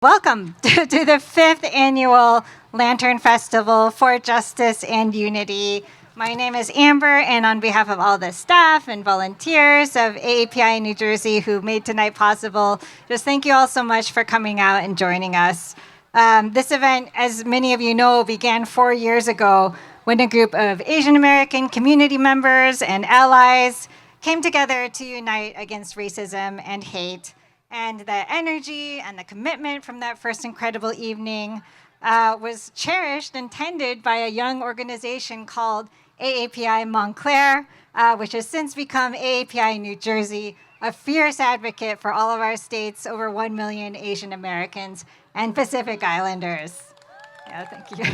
Welcome to the fifth annual Lantern Festival for Justice and Unity. My name is Amber, and on behalf of all the staff and volunteers of AAPI New Jersey who made tonight possible, just thank you all so much for coming out and joining us. This event, as many of you know, began 4 years ago when a group of Asian American community members and allies came together to unite against racism and hate. And the energy and the commitment from that first incredible evening was cherished and tended by a young organization called AAPI Montclair, which has since become AAPI New Jersey, a fierce advocate for all of our states, over 1 million Asian Americans and Pacific Islanders. Yeah, thank you.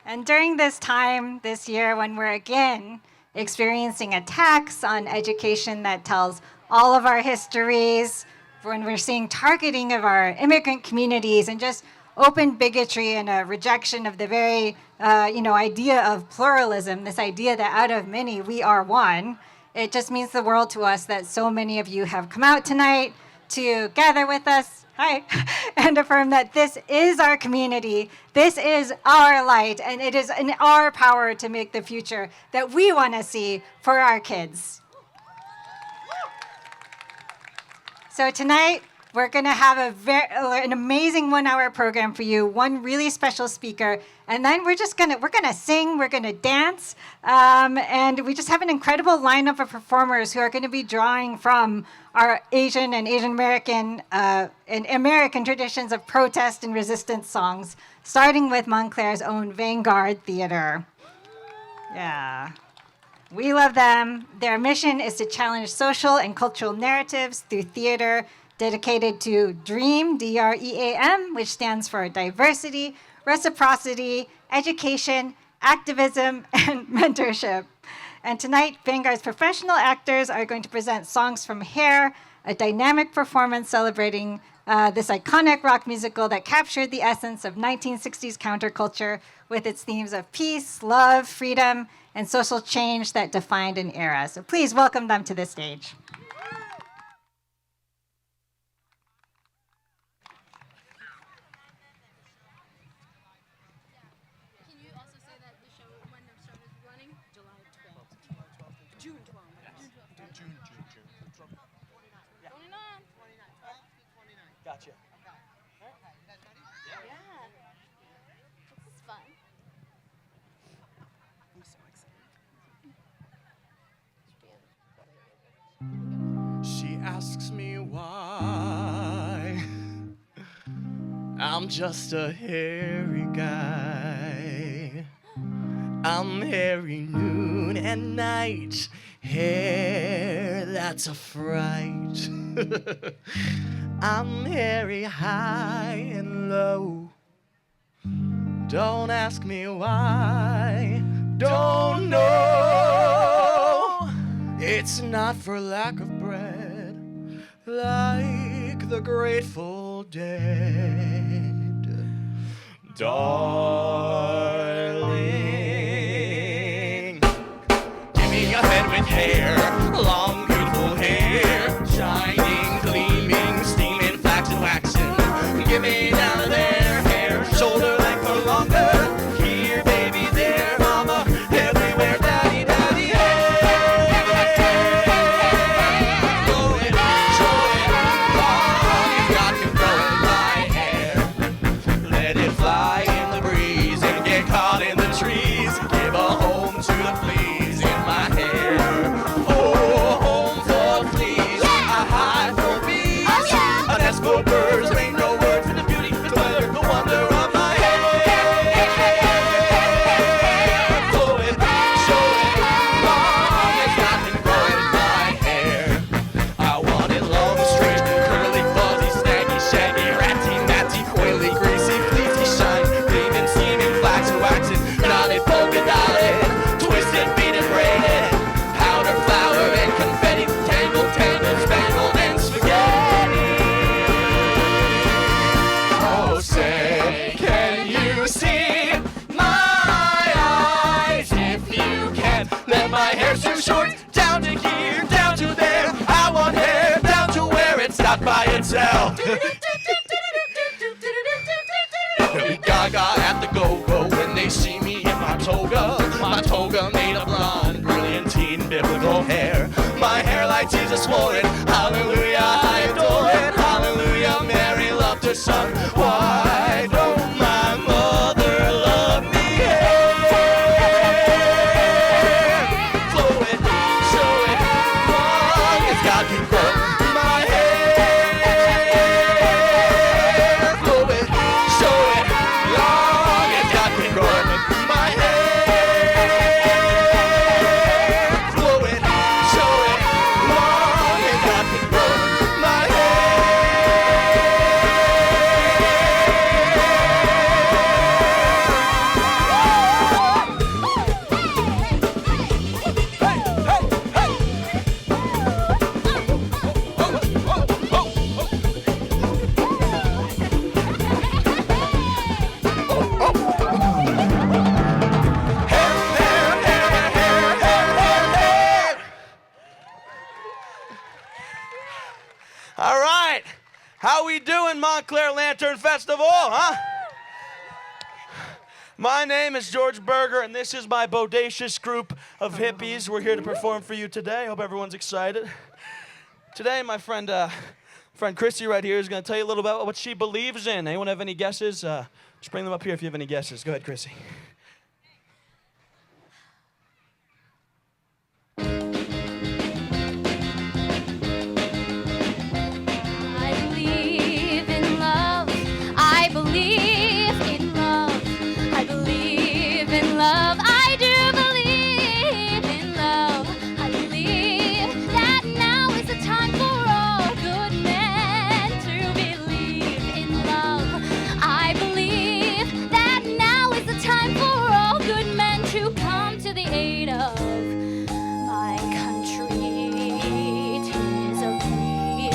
And during this time this year, when we're again experiencing attacks on education that tells all of our histories, when we're seeing targeting of our immigrant communities and just open bigotry and a rejection of the very idea of pluralism, this idea that out of many we are one, it just means the world to us that so many of you have come out tonight to gather with us, hi, and affirm that this is our community, this is our light, and it is in our power to make the future that we want to see for our kids. So tonight, we're going to have an amazing 1-hour program for you, one really special speaker, and then we're going to sing, we're going to dance, and we just have an incredible lineup of performers who are going to be drawing from our Asian and Asian American and American traditions of protest and resistance songs, starting with Montclair's own Vanguard Theater. Yeah. We love them. Their mission is to challenge social and cultural narratives through theater dedicated to DREAM, D-R-E-A-M, which stands for diversity, reciprocity, education, activism, and mentorship. And tonight, Vanguard's professional actors are going to present songs from Hair, a dynamic performance celebrating this iconic rock musical that captured the essence of 1960s counterculture with its themes of peace, love, freedom, and social change that defined an era. So please welcome them to the stage. Can you also say that the show, when the show is running? July 12th. June 12th. June. 29. Gotcha. Yeah. This is fun. I'm so excited. She asks me why I'm just a hairy guy. I'm hairy noon and night. Hair, that's a fright. I'm hairy high and low. Don't ask me why. Don't know. It's not for lack of bread, like the Grateful Dead. Darling, give me a head with hair, long beautiful hair, shining, gleaming, steaming, flaxen, waxing. Give me down to there, hair, shoulder length or longer. Here, baby, there, mama, everywhere, daddy, daddy, hey. Blow it, show it, all you've got can grow my hair. Let it fly in the breeze and get caught in the trees. Give a home to the fleas in my hair. sell. Be gaga at the go-go when they see me in my toga. My toga made of blonde, brilliantine, biblical hair. My hair like Jesus wore it. Hallelujah, I adore it. Hallelujah, Mary loved her son. Why don't my mother love me? Flow it, show it, long as God can grow my hair. Flow it, show it, long as God can grow my hair. Flow it, show it, long as God can grow my All right. How we doing, Montclair Lantern Festival, huh? My name is George Berger, and this is my bodacious group of hippies. We're here to perform for you today. Hope everyone's excited. Today, my friend Christy right here is going to tell you a little about what she believes in. Anyone have any guesses? Just bring them up here if you have any guesses. Go ahead, Chrissy. I believe in love. I believe in love. I believe in love. I do believe in love. I believe that now is the time for all good men to believe in love. I believe that now is the time for all good men to come to the aid of my country. 'Tis of thee,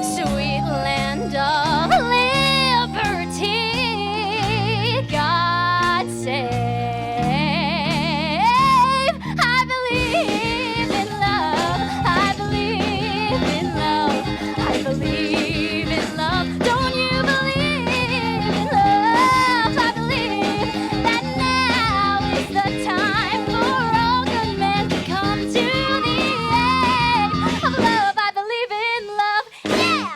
sweet land of liberty. God save. I believe in love. I believe in love. I believe in love. Don't you believe in love? I believe that now is the time for all good men to come to the aid of love. I believe in love. Yeah.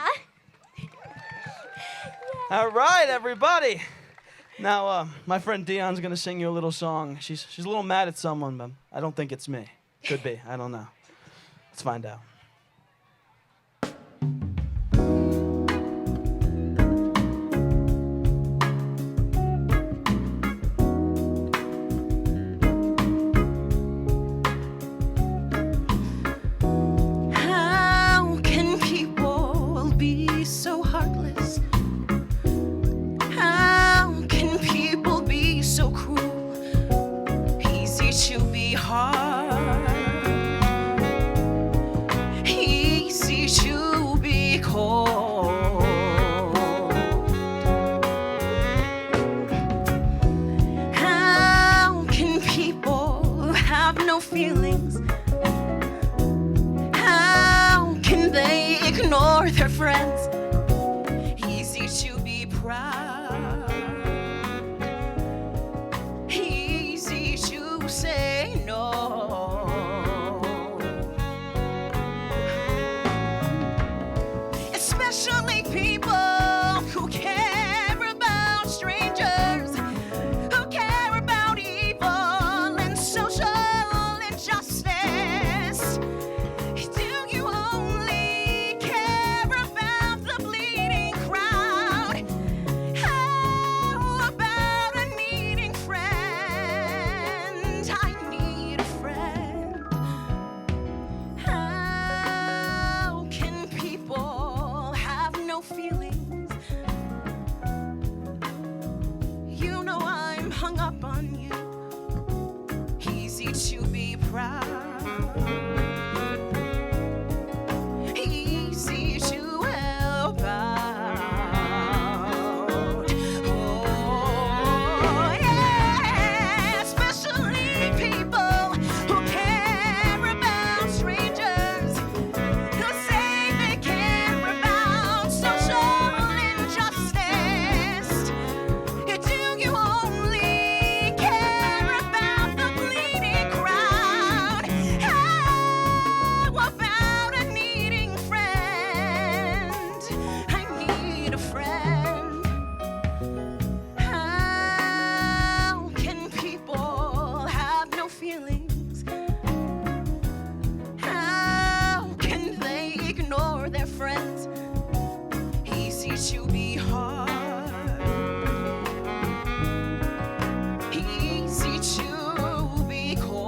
All right, everybody. Now, my friend Dion's going to sing you a little song. She's a little mad at someone, but I don't think it's me. Could be. I don't know. Let's find out. How can people be so heartless? How can people be so cruel? Easy to be hard, easy to be cold. How can people have no feelings? How can they ignore their friends? Easy to be proud, easy to say no. Especially people who care about strangers, who care about evil and social injustice. Do you only care about the bleeding crowd? How about a needing friend? I need a friend. How can people have no feelings? You know I'm hung up on you. Easy to be proud, easy to help out. Oh, yeah, especially people who care about strangers, who say they care easy to be hard, easy to be cold,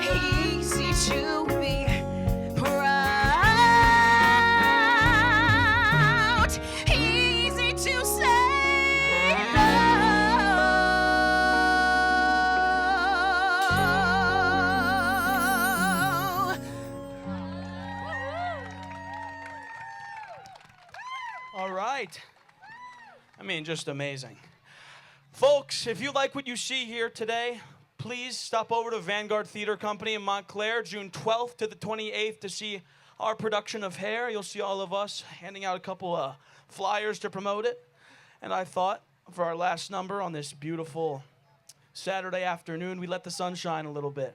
easy to be proud, easy to say no. All right. I mean, just amazing. Folks, if you like what you see here today, please stop over to Vanguard Theater Company in Montclair, June 12th to the 28th to see our production of Hair. You'll see all of us handing out a couple of flyers to promote it. And I thought for our last number on this beautiful Saturday afternoon, we let the sun shine a little bit.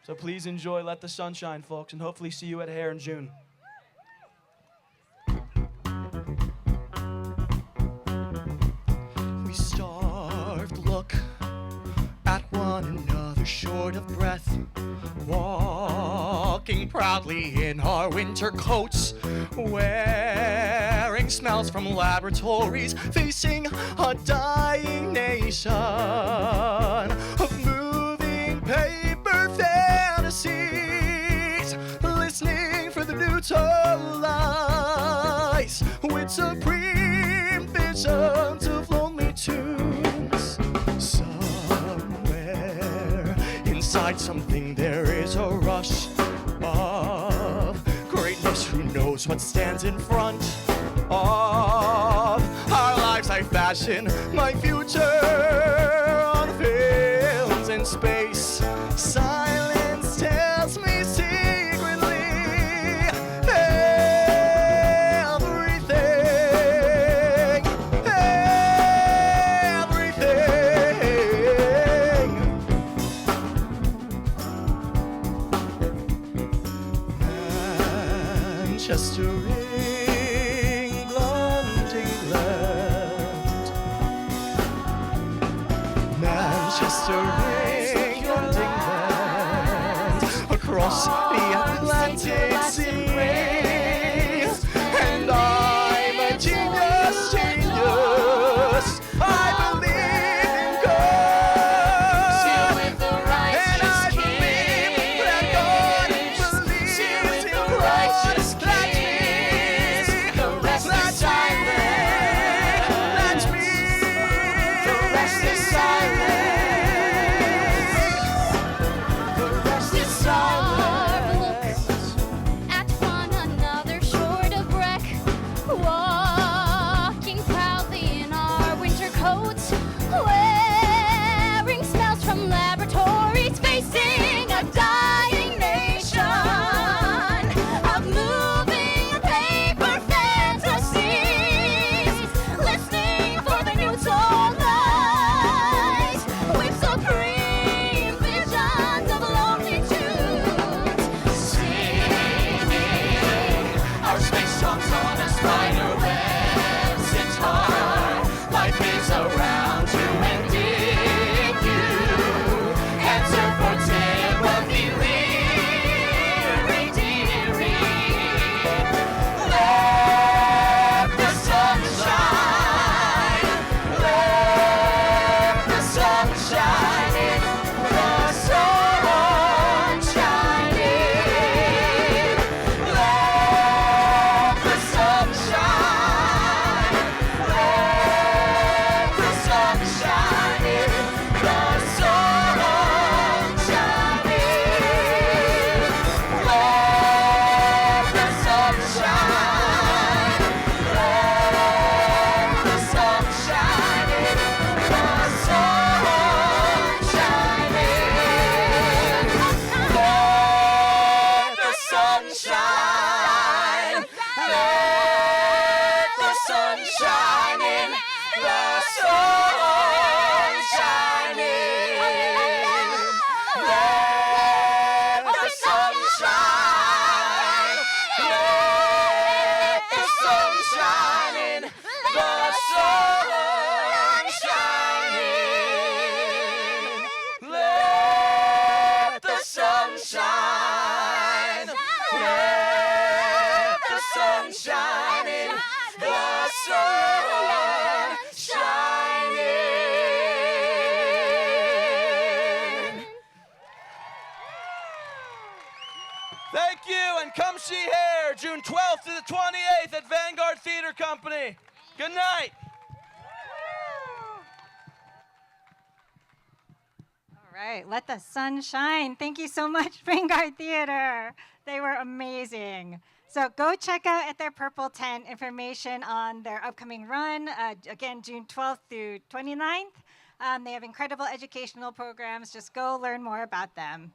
So please enjoy Let the Sun Shine, folks, and hopefully see you at Hair in June. We starved, look at one another short of breath, walking proudly in our winter coats, wearing smells from laboratories, facing a dying nation of moving paper fantasies, listening for the new to lies with supreme visions of lonely tunes. Somewhere inside something there is a rush of greatness. Who knows what stands in front of our lives? I fashion my future on films in space. Silence tells me secretly everything, everything. Manchester, England, England. Manchester, England, England. Across the Atlantic Sea. And I'm a genius, genius. I believe in God. Still with the And I righteous believe that God believes in righteous us. That means Come see Hair, June 12th to the 28th at Vanguard Theater Company. Good night. All right, let the sun shine. Thank you so much, Vanguard Theater. They were amazing. So go check out at their Purple Tent information on their upcoming run, again, June 12th through 29th. They have incredible educational programs. Just go learn more about them.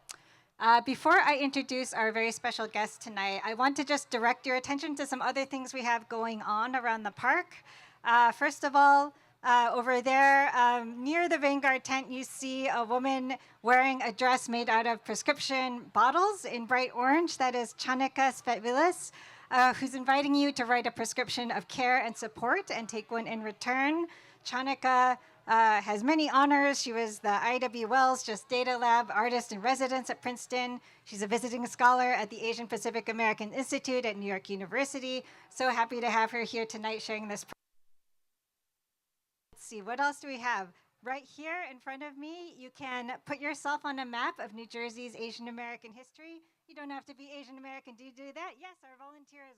Before I introduce our very special guest tonight, I want to just direct your attention to some other things we have going on around the park. First of all, over there near the Vanguard tent, you see a woman wearing a dress made out of prescription bottles in bright orange. That is Chanika Svetvilis, who's inviting you to write a prescription of care and support and take one in return. Chanika has many honors. She was the I.W. Wells Just Data Lab Artist in Residence at Princeton. She's a visiting scholar at the Asian Pacific American Institute at New York University. So happy to have her here tonight sharing this. Let's see, what else do we have? Right here in front of me, you can put yourself on a map of New Jersey's Asian American history. You don't have to be Asian American to do that. Yes, our volunteers.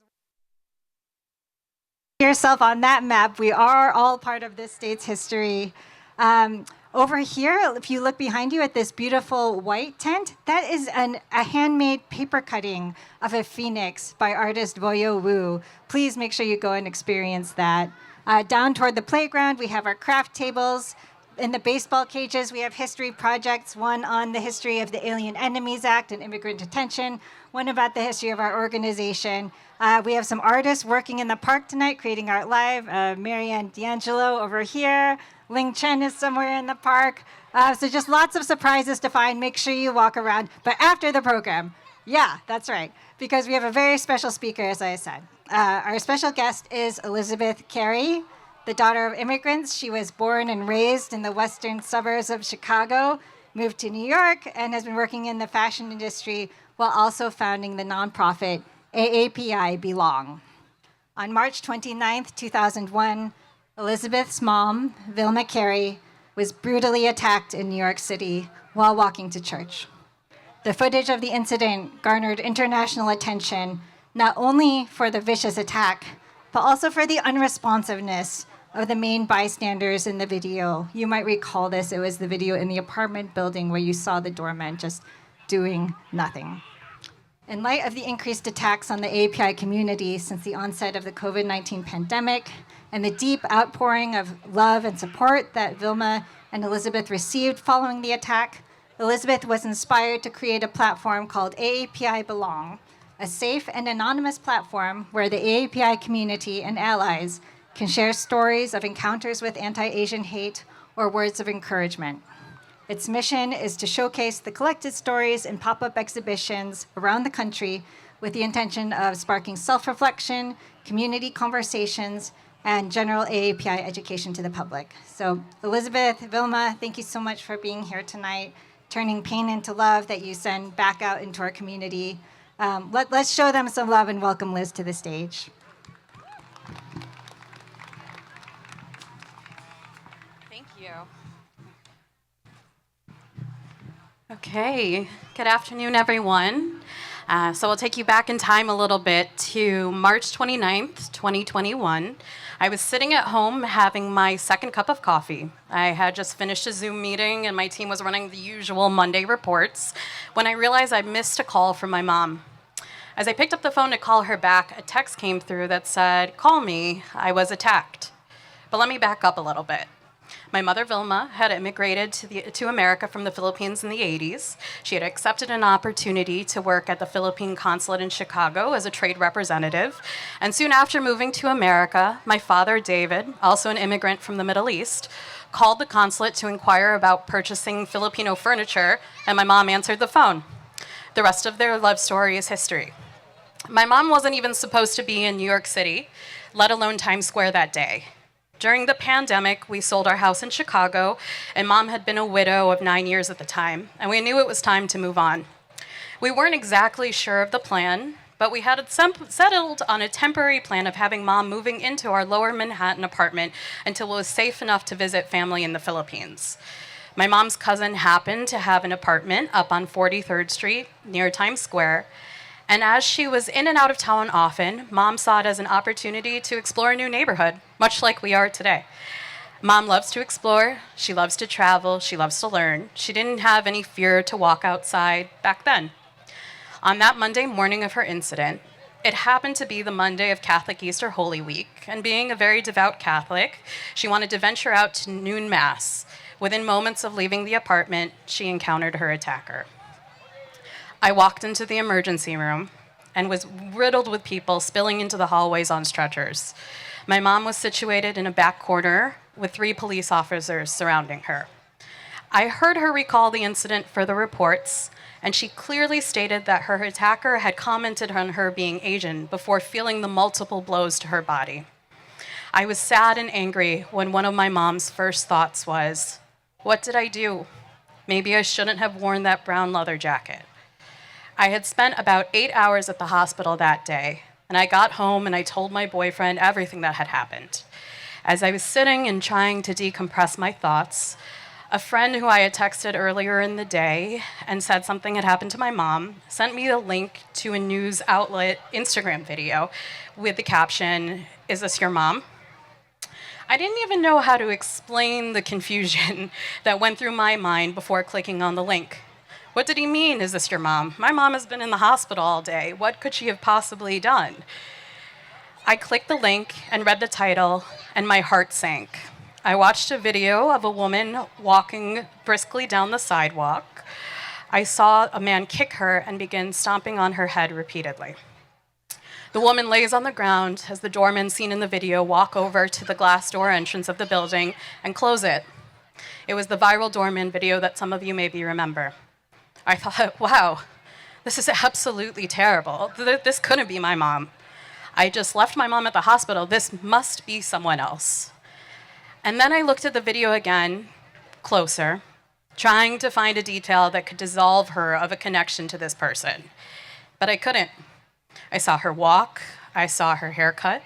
Yourself on that map. We are all part of this state's history. Over here, if you look behind you at this beautiful white tent, that is a handmade paper cutting of a phoenix by artist Boyo Wu. Please make sure you go and experience that. Down toward the playground, we have our craft tables. In the baseball cages, we have history projects, one on the history of the Alien Enemies Act and immigrant detention, one about the history of our organization. We have some artists working in the park tonight, creating art live. Marianne D'Angelo over here. Ling Chen is somewhere in the park. So just lots of surprises to find. Make sure you walk around. But after the program, yeah, that's right, because we have a very special speaker, as I said. Our special guest is Elizabeth Carey, the daughter of immigrants. She was born and raised in the western suburbs of Chicago, moved to New York, and has been working in the fashion industry while also founding the nonprofit AAPI Belong. On March 29th, 2001, Elizabeth's mom, Vilma Carey, was brutally attacked in New York City while walking to church. The footage of the incident garnered international attention, not only for the vicious attack, but also for the unresponsiveness of the main bystanders in the video. You might recall this. It was the video in the apartment building where you saw the doorman just doing nothing. In light of the increased attacks on the AAPI community since the onset of the COVID-19 pandemic and the deep outpouring of love and support that Vilma and Elizabeth received following the attack, Elizabeth was inspired to create a platform called AAPI Belong, a safe and anonymous platform where the AAPI community and allies can share stories of encounters with anti-Asian hate or words of encouragement. Its mission is to showcase the collected stories in pop-up exhibitions around the country with the intention of sparking self-reflection, community conversations, and general AAPI education to the public. So Elizabeth, Vilma, thank you so much for being here tonight, turning pain into love that you send back out into our community. Let's show them some love and welcome Liz to the stage. Thank you. Okay, good afternoon, everyone. So I'll take you back in time a little bit to March 29th, 2021. I was sitting at home having my second cup of coffee. I had just finished a Zoom meeting and my team was running the usual Monday reports when I realized I missed a call from my mom. As I picked up the phone to call her back, a text came through that said, "Call me, I was attacked." But let me back up a little bit. My mother, Vilma, had immigrated to America from the Philippines in the 80s. She had accepted an opportunity to work at the Philippine consulate in Chicago as a trade representative. And soon after moving to America, my father, David, also an immigrant from the Middle East, called the consulate to inquire about purchasing Filipino furniture, and my mom answered the phone. The rest of their love story is history. My mom wasn't even supposed to be in New York City, let alone Times Square that day. During the pandemic, we sold our house in Chicago, and Mom had been a widow of 9 years at the time, and we knew it was time to move on. We weren't exactly sure of the plan, but we had settled on a temporary plan of having Mom moving into our lower Manhattan apartment until it was safe enough to visit family in the Philippines. My mom's cousin happened to have an apartment up on 43rd Street near Times Square, And as she was in and out of town often, Mom saw it as an opportunity to explore a new neighborhood, much like we are today. Mom loves to explore, she loves to travel, she loves to learn. She didn't have any fear to walk outside back then. On that Monday morning of her incident, it happened to be the Monday of Catholic Easter Holy Week, and being a very devout Catholic, she wanted to venture out to noon Mass. Within moments of leaving the apartment, she encountered her attacker. I walked into the emergency room and was riddled with people spilling into the hallways on stretchers. My mom was situated in a back corner with 3 police officers surrounding her. I heard her recall the incident for the reports, and she clearly stated that her attacker had commented on her being Asian before feeling the multiple blows to her body. I was sad and angry when one of my mom's first thoughts was, "What did I do? Maybe I shouldn't have worn that brown leather jacket." I had spent about 8 hours at the hospital that day, and I got home and I told my boyfriend everything that had happened. As I was sitting and trying to decompress my thoughts, a friend who I had texted earlier in the day and said something had happened to my mom sent me a link to a news outlet Instagram video with the caption, "Is this your mom?" I didn't even know how to explain the confusion that went through my mind before clicking on the link. What did he mean, "Is this your mom"? My mom has been in the hospital all day. What could she have possibly done? I clicked the link and read the title, and my heart sank. I watched a video of a woman walking briskly down the sidewalk. I saw a man kick her and begin stomping on her head repeatedly. The woman lays on the ground as the doorman seen in the video walk over to the glass door entrance of the building and close it. It was the viral doorman video that some of you maybe remember. I thought, wow, this is absolutely terrible. This couldn't be my mom. I just left my mom at the hospital. This must be someone else. And then I looked at the video again, closer, trying to find a detail that could dissolve her of a connection to this person. But I couldn't. I saw her walk. I saw her haircut.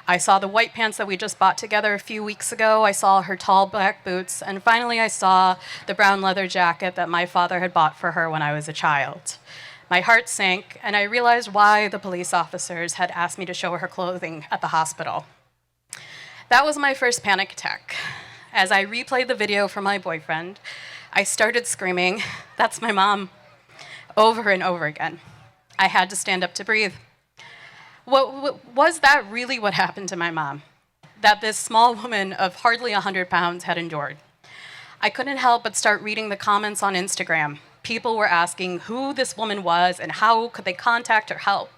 I saw the white pants that we just bought together a few weeks ago. I saw her tall black boots. And finally, I saw the brown leather jacket that my father had bought for her when I was a child. My heart sank, and I realized why the police officers had asked me to show her clothing at the hospital. That was my first panic attack. As I replayed the video for my boyfriend, I started screaming, "That's my mom," over and over again. I had to stand up to breathe. Was that really what happened to my mom? That this small woman of hardly 100 pounds had endured? I couldn't help but start reading the comments on Instagram. People were asking who this woman was and how could they contact or help.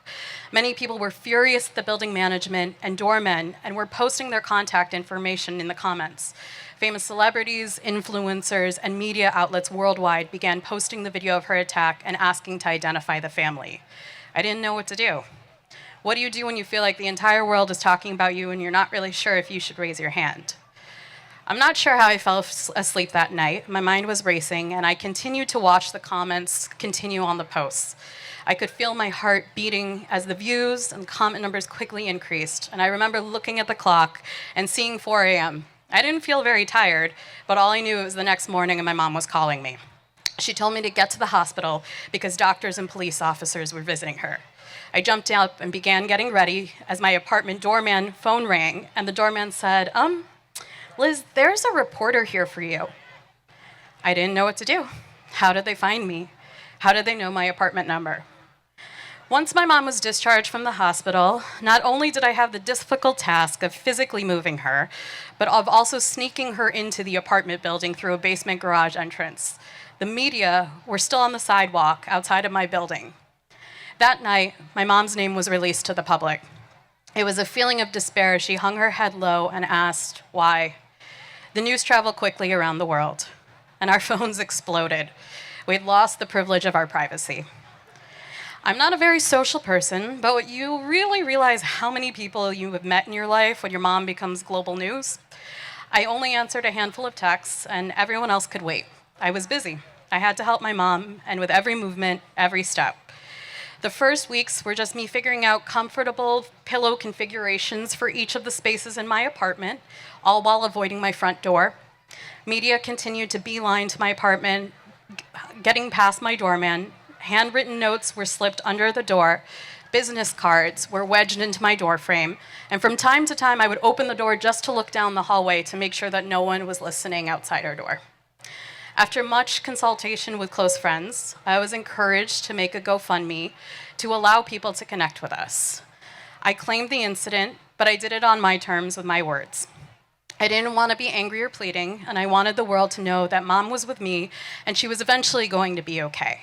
Many people were furious at the building management and doormen and were posting their contact information in the comments. Famous celebrities, influencers, and media outlets worldwide began posting the video of her attack and asking to identify the family. I didn't know what to do. What do you do when you feel like the entire world is talking about you and you're not really sure if you should raise your hand? I'm not sure how I fell asleep that night. My mind was racing, and I continued to watch the comments continue on the posts. I could feel my heart beating as the views and comment numbers quickly increased, and I remember looking at the clock and seeing 4 a.m. I didn't feel very tired, but all I knew was the next morning and my mom was calling me. She told me to get to the hospital because doctors and police officers were visiting her. I jumped up and began getting ready as my apartment doorman phone rang, and the doorman said, "Liz, there's a reporter here for you." I didn't know what to do. How did they find me? How did they know my apartment number? Once my mom was discharged from the hospital, not only did I have the difficult task of physically moving her, but of also sneaking her into the apartment building through a basement garage entrance. The media were still on the sidewalk outside of my building. That night, my mom's name was released to the public. It was a feeling of despair as she hung her head low and asked, why? The news traveled quickly around the world, and our phones exploded. We'd lost the privilege of our privacy. I'm not a very social person, but you really realize how many people you have met in your life when your mom becomes global news. I only answered a handful of texts, and everyone else could wait. I was busy. I had to help my mom, and with every movement, every step. The first weeks were just me figuring out comfortable pillow configurations for each of the spaces in my apartment, all while avoiding my front door. Media continued to beeline to my apartment, getting past my doorman, Handwritten notes were slipped under the door. Business cards were wedged into my doorframe. And from time to time, I would open the door just to look down the hallway to make sure that no one was listening outside our door. After much consultation with close friends, I was encouraged to make a GoFundMe to allow people to connect with us. I claimed the incident, but I did it on my terms with my words. I didn't want to be angry or pleading, and I wanted the world to know that Mom was with me and she was eventually going to be okay.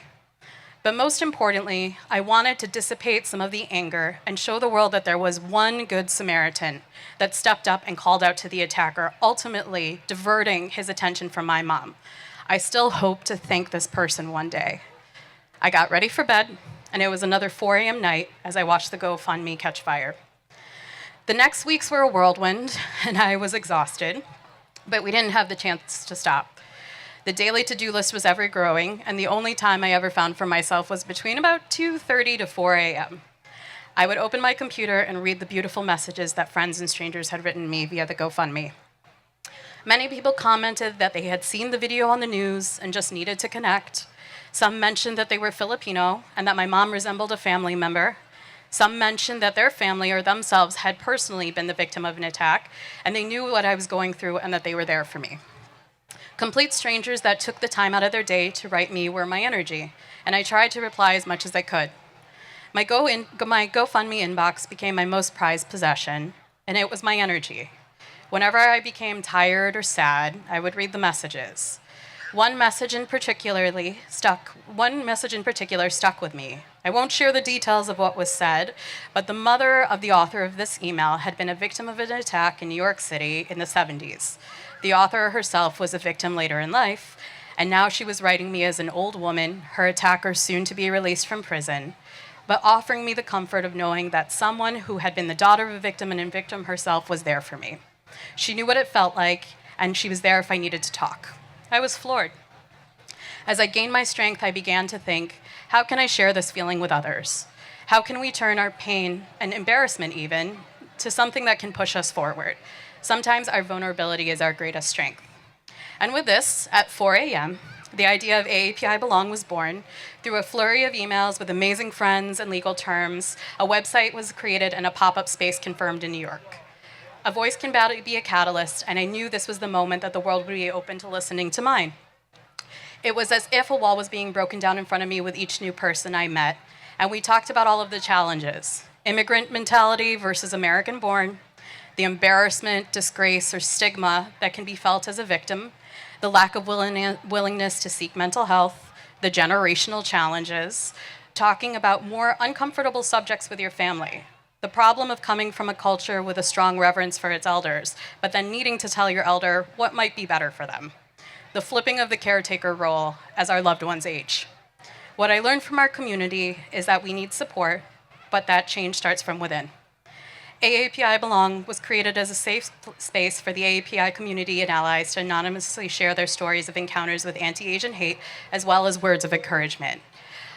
But most importantly, I wanted to dissipate some of the anger and show the world that there was one good Samaritan that stepped up and called out to the attacker, ultimately diverting his attention from my mom. I still hope to thank this person one day. I got ready for bed, and it was another 4 a.m. night as I watched the GoFundMe catch fire. The next weeks were a whirlwind, and I was exhausted, but we didn't have the chance to stop. The daily to-do list was ever growing, and the only time I ever found for myself was between about 2:30 to 4 a.m. I would open my computer and read the beautiful messages that friends and strangers had written me via the GoFundMe. Many people commented that they had seen the video on the news and just needed to connect. Some mentioned that they were Filipino and that my mom resembled a family member. Some mentioned that their family or themselves had personally been the victim of an attack, and they knew what I was going through and that they were there for me. Complete strangers that took the time out of their day to write me were my energy, and I tried to reply as much as I could. My GoFundMe inbox became my most prized possession, and it was my energy. Whenever I became tired or sad, I would read the messages. One message in particular stuck with me. I won't share the details of what was said, but the mother of the author of this email had been a victim of an attack in New York City in the 70s. The author herself was a victim later in life, and now she was writing me as an old woman, her attacker soon to be released from prison, but offering me the comfort of knowing that someone who had been the daughter of a victim and a victim herself was there for me. She knew what it felt like, and she was there if I needed to talk. I was floored. As I gained my strength, I began to think, how can I share this feeling with others? How can we turn our pain and embarrassment even to something that can push us forward? Sometimes our vulnerability is our greatest strength. And with this, at 4 a.m., the idea of AAPI Belong was born. Through a flurry of emails with amazing friends and legal terms, a website was created and a pop-up space confirmed in New York. A voice can be a catalyst, and I knew this was the moment that the world would be open to listening to mine. It was as if a wall was being broken down in front of me with each new person I met, and we talked about all of the challenges: immigrant mentality versus American-born, the embarrassment, disgrace, or stigma that can be felt as a victim, the lack of willingness to seek mental health, the generational challenges, talking about more uncomfortable subjects with your family, the problem of coming from a culture with a strong reverence for its elders, but then needing to tell your elder what might be better for them, the flipping of the caretaker role as our loved ones age. What I learned from our community is that we need support, but that change starts from within. AAPI Belong was created as a safe space for the AAPI community and allies to anonymously share their stories of encounters with anti-Asian hate, as well as words of encouragement.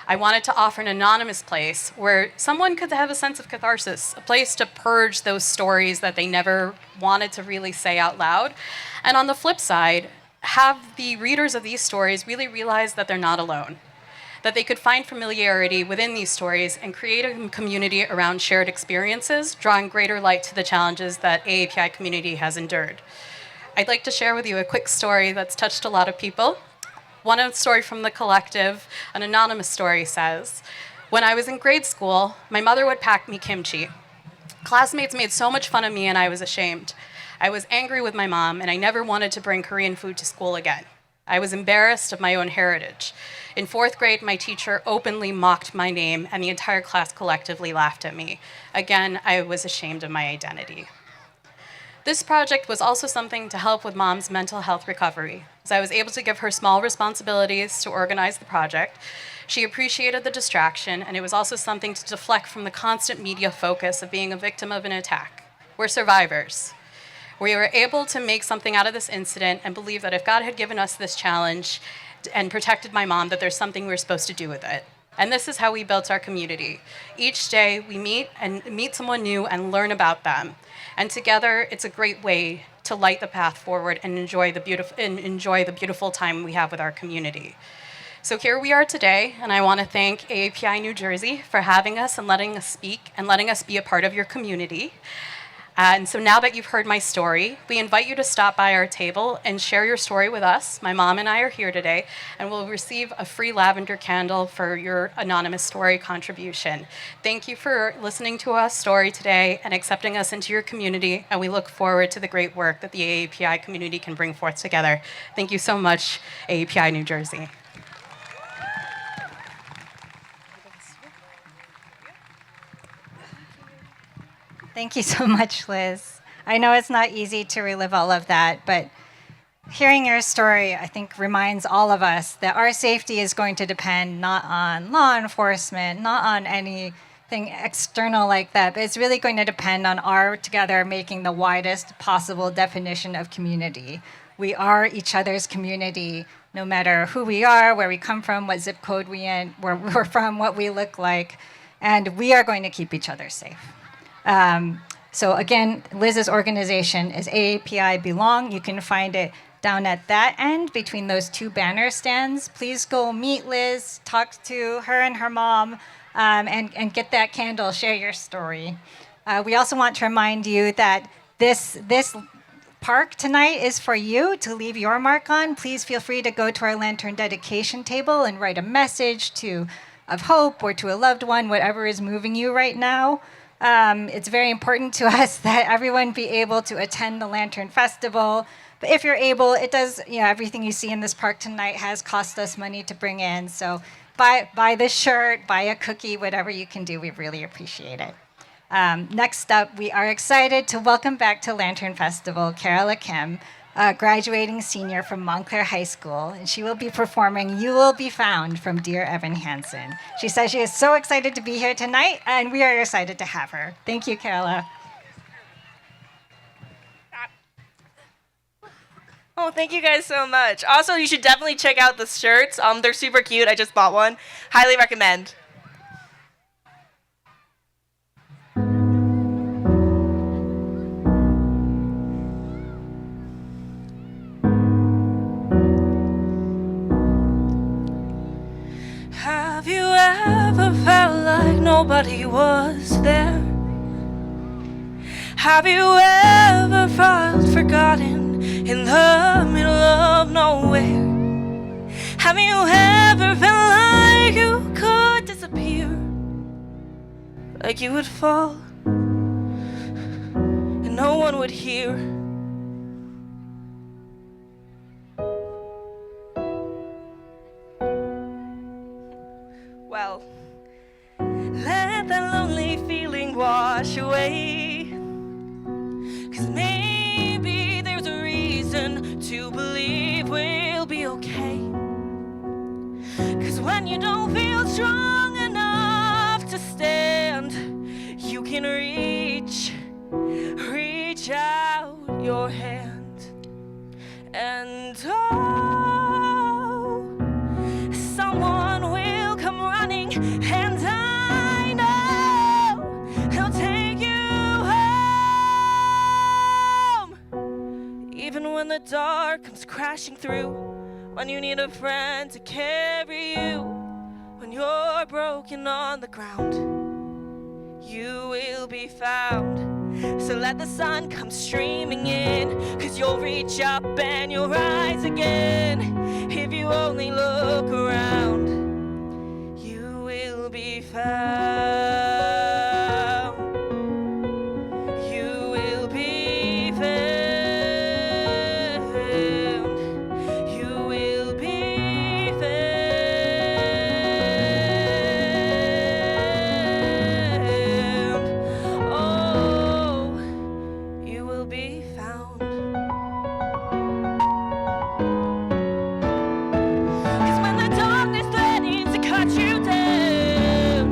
I wanted to offer an anonymous place where someone could have a sense of catharsis, a place to purge those stories that they never wanted to really say out loud. And on the flip side, have the readers of these stories really realize that they're not alone, that they could find familiarity within these stories and create a community around shared experiences, drawing greater light to the challenges that AAPI community has endured. I'd like to share with you a quick story that's touched a lot of people. One story from the collective, an anonymous story, says, when I was in grade school, my mother would pack me kimchi. Classmates made so much fun of me and I was ashamed. I was angry with my mom and I never wanted to bring Korean food to school again. I was embarrassed of my own heritage. In 4th grade, my teacher openly mocked my name and the entire class collectively laughed at me. Again, I was ashamed of my identity. This project was also something to help with Mom's mental health recovery. As I was able to give her small responsibilities to organize the project, she appreciated the distraction, and it was also something to deflect from the constant media focus of being a victim of an attack. We're survivors. We were able to make something out of this incident and believe that if God had given us this challenge and protected my mom, that there's something we're supposed to do with it. And this is how we built our community. Each day we meet someone new and learn about them. And together, it's a great way to light the path forward and enjoy the beautiful time we have with our community. So here we are today, and I want to thank AAPI New Jersey for having us and letting us speak and letting us be a part of your community. And so now that you've heard my story, we invite you to stop by our table and share your story with us. My mom and I are here today, and we'll receive a free lavender candle for your anonymous story contribution. Thank you for listening to our story today and accepting us into your community, and we look forward to the great work that the AAPI community can bring forth together. Thank you so much, AAPI New Jersey. Thank you so much, Liz. I know it's not easy to relive all of that, but hearing your story, I think, reminds all of us that our safety is going to depend not on law enforcement, not on anything external like that, but it's really going to depend on our together making the widest possible definition of community. We are each other's community, no matter who we are, where we come from, what zip code where we're from, what we look like, and we are going to keep each other safe. So again, Liz's organization is AAPI Belong. You can find it down at that end between those two banner stands. Please go meet Liz, talk to her and her mom, and get that candle, share your story. We also want to remind you that this park tonight is for you to leave your mark on. Please feel free to go to our lantern dedication table and write a message of hope or to a loved one, whatever is moving you right now. It's very important to us that everyone be able to attend the Lantern Festival. But if you're able, it does, everything you see in this park tonight has cost us money to bring in. So buy this shirt, buy a cookie, whatever you can do. We really appreciate it. Next up, we are excited to welcome back to Lantern Festival Carla Kim, a graduating senior from Montclair High School, and she will be performing You Will Be Found from Dear Evan Hansen. She says she is so excited to be here tonight, and we are excited to have her. Thank you, Carla. Oh, thank you guys so much. Also, you should definitely check out the shirts. They're super cute. I just bought one. Highly recommend. Have you ever felt like nobody was there? Have you ever felt forgotten in the middle of nowhere? Have you ever felt like you could disappear? Like you would fall and no one would hear? Well, let that lonely feeling wash away, 'cause maybe there's a reason to believe we'll be okay. 'Cause when you don't feel strong enough to stand, you can reach out your hand. And someone will come running, and I know he'll take you home. Even when the dark comes crashing through, when you need a friend to carry you, when you're broken on the ground, you will be found. So let the sun come streaming in, 'cause you'll reach up and you'll rise again. If you only look around, you will be found. You will be found. You will be found. Oh, you will be found. 'Cause when the darkness threatens to cut you down,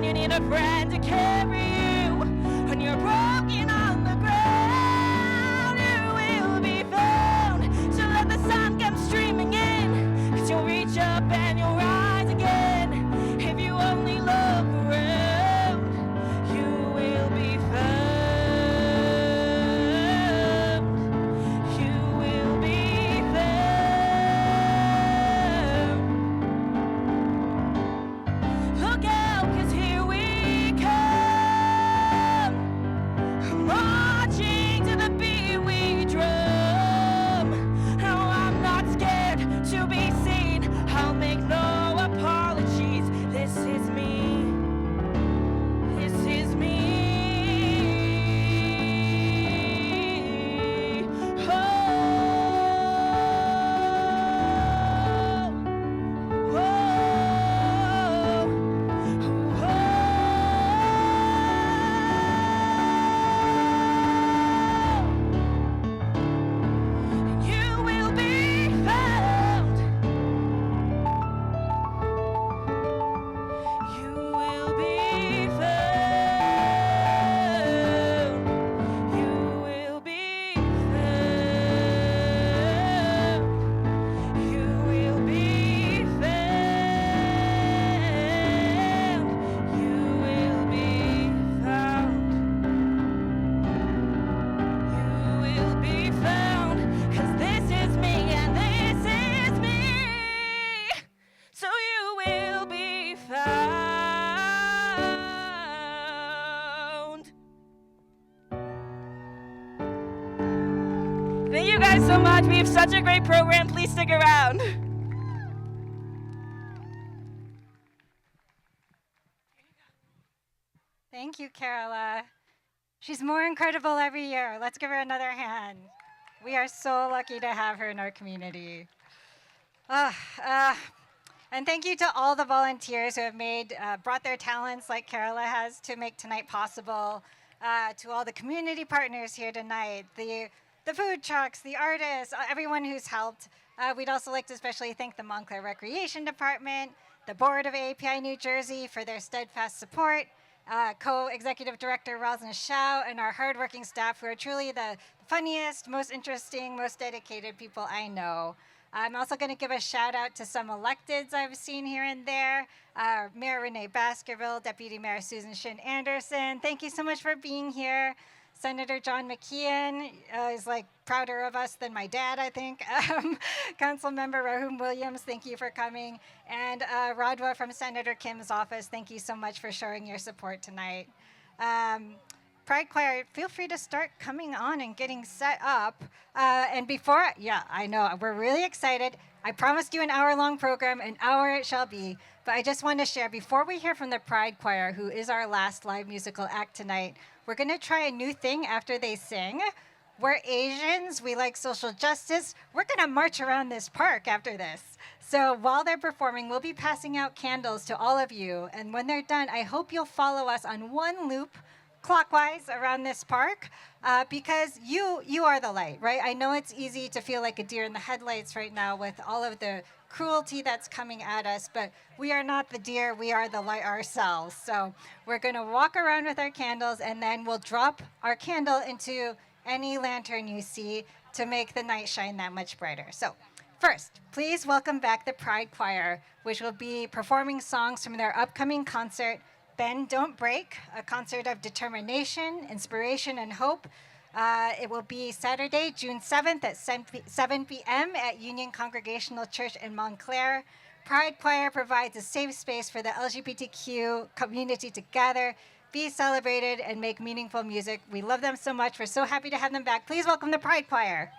when you need a friend to carry you, when you're broken on the ground, you will be found. So let the sun come streaming in, 'cause you'll reach up and you'll rise again. If you only look around, you will be found. You will be found. Look out, 'cause here we come, marching to the beat we drum. No, I'm not scared to be seen, I'll make no apologies. This is me. This is me. Oh, you will be found. You will be found. You will be found. You will be found. You will be found. You will be found. 'Cause this is me and this is me. So you will be found. Thank you guys so much. We have such a great program. Please stick around. Thank you, Carola. She's more incredible every year. Let's give her another hand. We are so lucky to have her in our community. And thank you to all the volunteers who have brought their talents like Carola has to make tonight possible. To all the community partners here tonight, the food trucks, the artists, everyone who's helped. We'd also like to especially thank the Montclair Recreation Department, the board of AAPI New Jersey for their steadfast support, co-executive director Rosna Shao, and our hardworking staff who are truly the funniest, most interesting, most dedicated people I know. I'm also going to give a shout out to some electeds I've seen here and there. Mayor Renee Baskerville, Deputy Mayor Susan Shin Anderson. Thank you so much for being here. Senator John McKeon is like prouder of us than my dad, I think. Council Member Rahum Williams, thank you for coming. And Radwa from Senator Kim's office, thank you so much for showing your support tonight. Pride Choir, feel free to start coming on and getting set up. And before, I know, we're really excited. I promised you an hour-long program, an hour it shall be. But I just want to share, before we hear from the Pride Choir, who is our last live musical act tonight, we're going to try a new thing after they sing. We're Asians, we like social justice. We're going to march around this park after this. So while they're performing, we'll be passing out candles to all of you. And when they're done, I hope you'll follow us on one loop clockwise around this park, because you are the light, right? I know it's easy to feel like a deer in the headlights right now with all of the cruelty that's coming at us, but we are not the deer, we are the light ourselves. So we're gonna walk around with our candles, and then we'll drop our candle into any lantern you see to make the night shine that much brighter. So first, please welcome back the Pride Choir, which will be performing songs from their upcoming concert, Bend Don't Break, a concert of determination, inspiration, and hope. It will be Saturday, June 7th at 7 p.m. at Union Congregational Church in Montclair. Pride Choir provides a safe space for the LGBTQ community to gather, be celebrated, and make meaningful music. We love them so much. We're so happy to have them back. Please welcome the Pride Choir.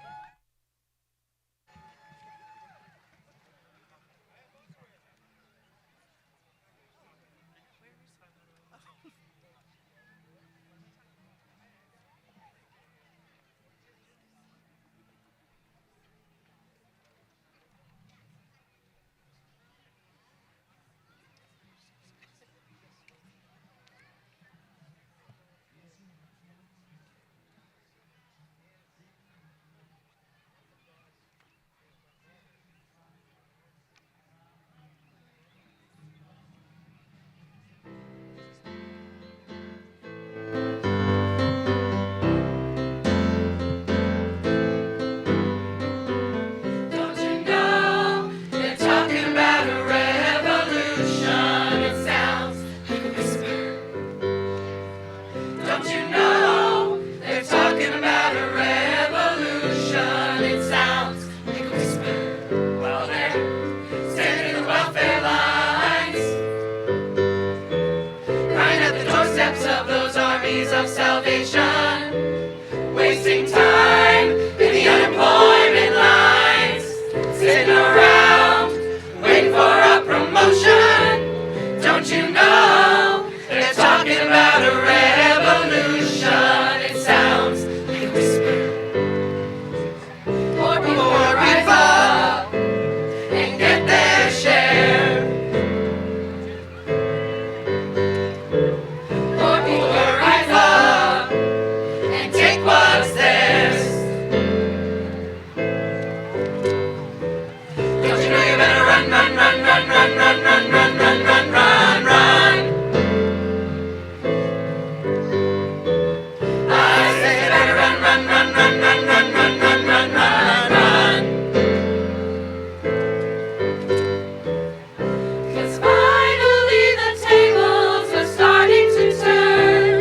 of salvation, wasting time in the unemployment lines, sitting around waiting for a promotion. Don't you know they're talking about a revolution? It sounds like a whisper. More people will rise up and get their share. More people will rise up and take what's theirs. Don't you know you better run, run, run, run, run, run, run, run, run, run, run, run. I say you better run, run, run, run, run, run, run, run, run, run, run. 'Cause finally the tables are starting to turn.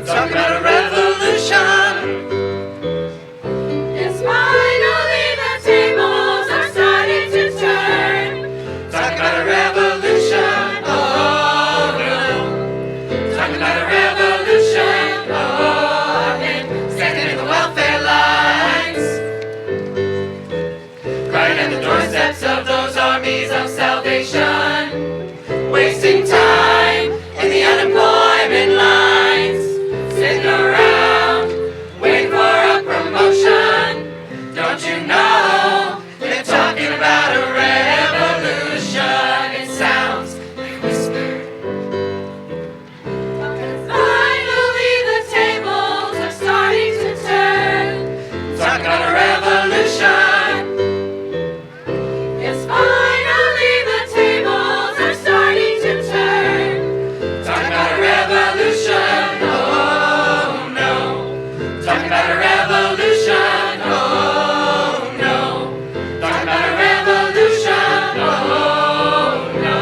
Talk about a revolution. Yes, finally the tables are starting to turn. Talk about a revolution. Oh no. Talk about a revolution. Oh, I've been standing in the welfare lines, crying at the doorsteps of those armies of salvation, wasting time in the unemployment lines, sitting around waiting for a promotion. Don't you know they're talking about a revolution? It sounds like a whisper. Finally the tables are starting to turn. Talk about a revolution. Yes, finally the tables are starting to turn. Talk about a revolution. Oh no. Talk about a revolution. Oh no. Talk about a revolution. Oh no.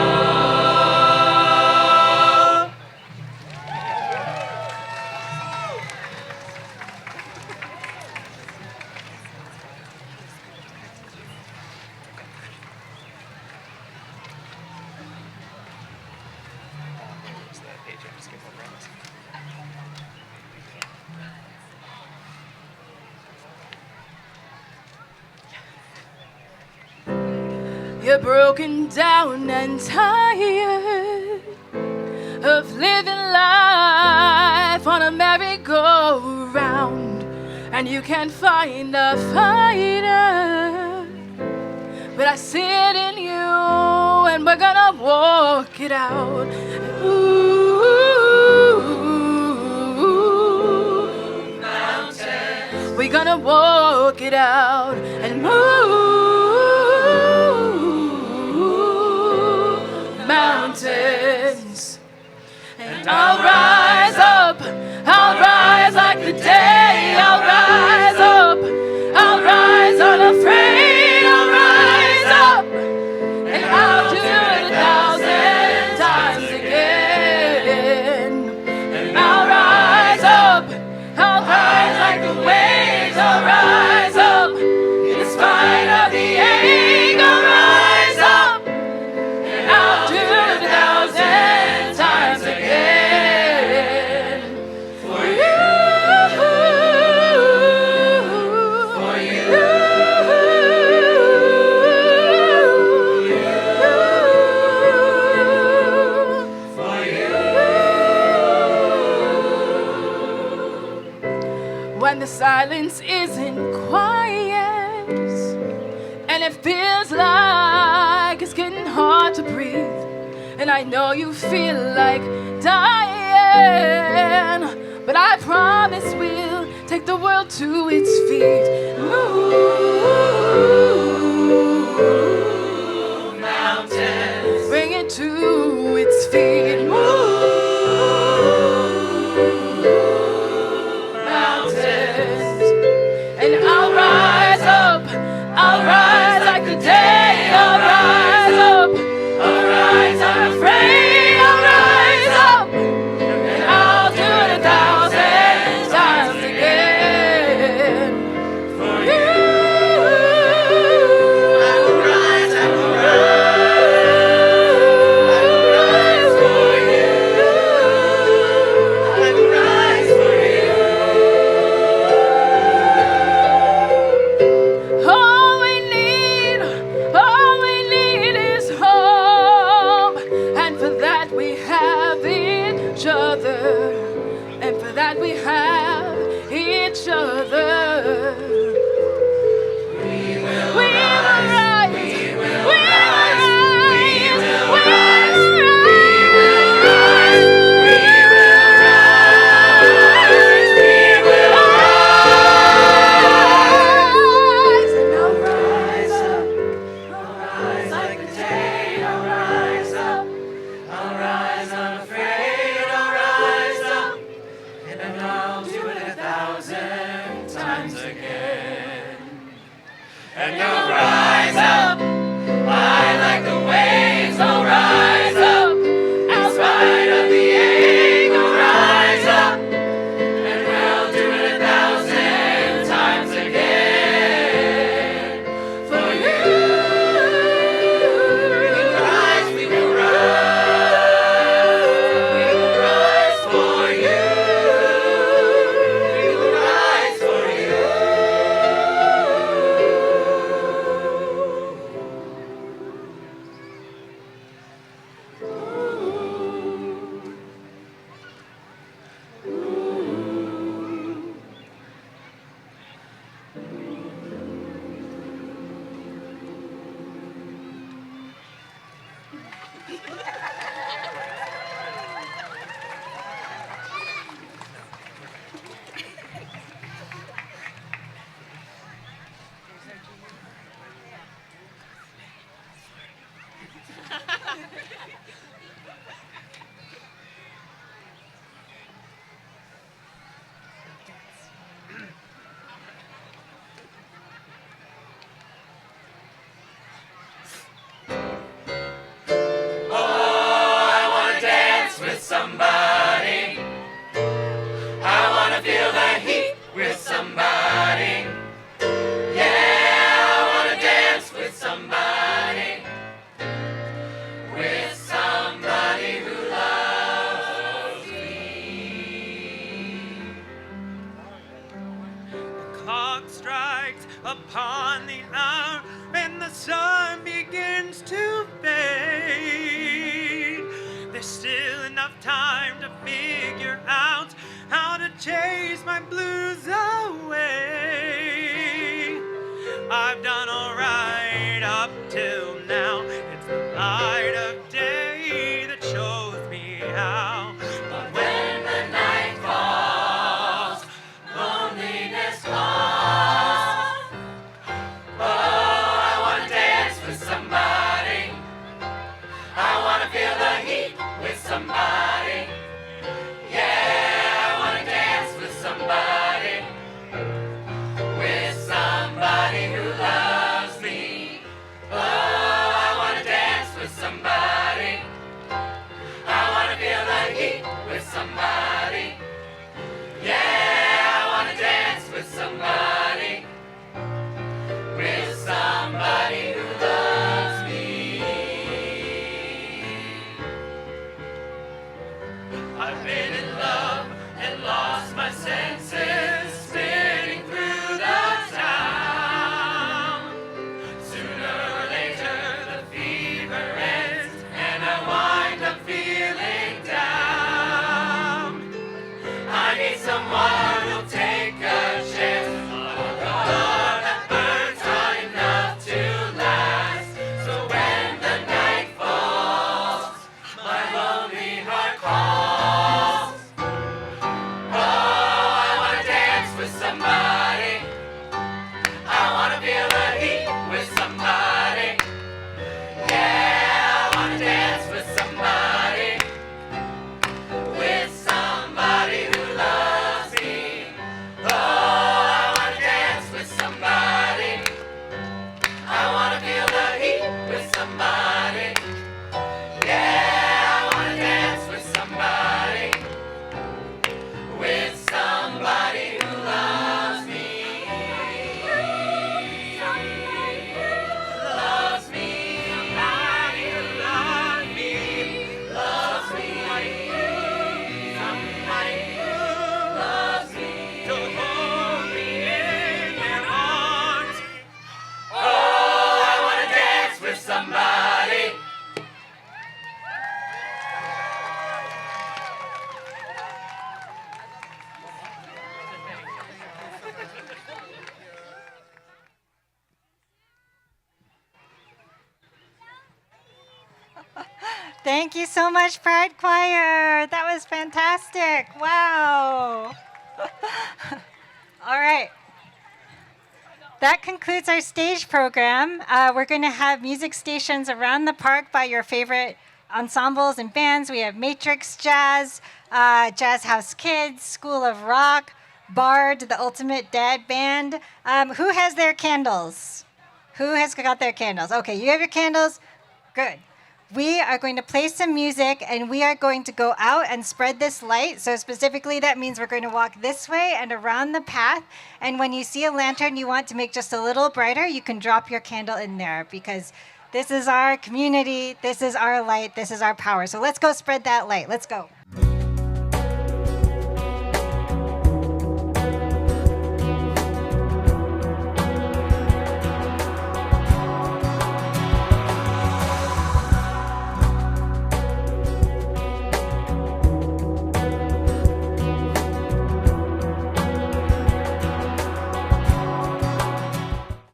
You're broken down and tired of living life on a merry-go-round, and you can't find a fighter. But I see it in you, and we're gonna walk it out. Ooh, mountains. We're gonna walk it out and move mountains. And I'll rise up, I'll rise like the day, I'll rise up, I'll rise unafraid, I'll rise up, and I'll do it 1,000 times again. And I'll rise up, I'll rise like the waves, I'll rise up, in spite of the ache, I'll rise up, and I'll do it 1,000 times again. For you, for you, for you. When the silence isn't quiet and it feels like it's getting hard to breathe, and I know you feel like dying, but I promise we'll take the world to its feet. Move mountains, bring it to its feet. Move mountains, and I'll rise up, I'll rise like the day, I'll rise up, I'll rise unafraid, I'll rise up, and I'll do it 1,000 times again. For you, I will rise, I will rise, I will rise for you, I will rise for you. rise up. I like the waves, so rise up. In spite of the ache, oh, rise up. And we'll do it 1,000 times again. For you, we will rise, we will rise. We will rise for you. We will rise for you. With somebody, I wanna feel the heat with somebody. Yeah, I wanna dance with somebody who loves me. The clock strikes upon the hour and the sun begins to fade. There's still enough time to figure out how to chase my blues away. I've done alright up till now. It's the light of day that shows me how. But when the night falls, loneliness calls. Oh, I wanna dance with somebody. I wanna feel the heat with somebody. Yeah, I wanna dance with somebody who loves me. Oh, I wanna dance with somebody. I wanna feel the heat with somebody. Yeah, I wanna dance with somebody who loves me. I've been in love and lost my senses, spinning through the town. Sooner or later the fever ends and I wind up feeling down. I need someone who'll take a chance on a love that burns hot enough to last. So when the night falls, my lonely heart calls. Oh, I wanna dance with somebody. I wanna feel the heat with somebody. Yeah, I wanna dance with somebody who loves me. Oh, I wanna dance with somebody. I wanna feel the heat with somebody. Yeah, I wanna dance with somebody who loves me. Loves me. Somebody who loves me. Loves me. Somebody who loves me. To hold me in their arms. Oh, I wanna dance with somebody. Thank you so much, Pride Choir. That was fantastic. Wow. All right. That concludes our stage program. We're going to have music stations around the park by your favorite ensembles and bands. We have Matrix Jazz, Jazz House Kids, School of Rock, Bard, the Ultimate Dad Band. Who has their candles? Who has got their candles? Okay, you have your candles? Good. We are going to play some music and we are going to go out and spread this light. So specifically that means we're going to walk this way and around the path. And when you see a lantern you want to make just a little brighter, you can drop your candle in there because this is our community, this is our light, this is our power. So let's go spread that light. Let's go.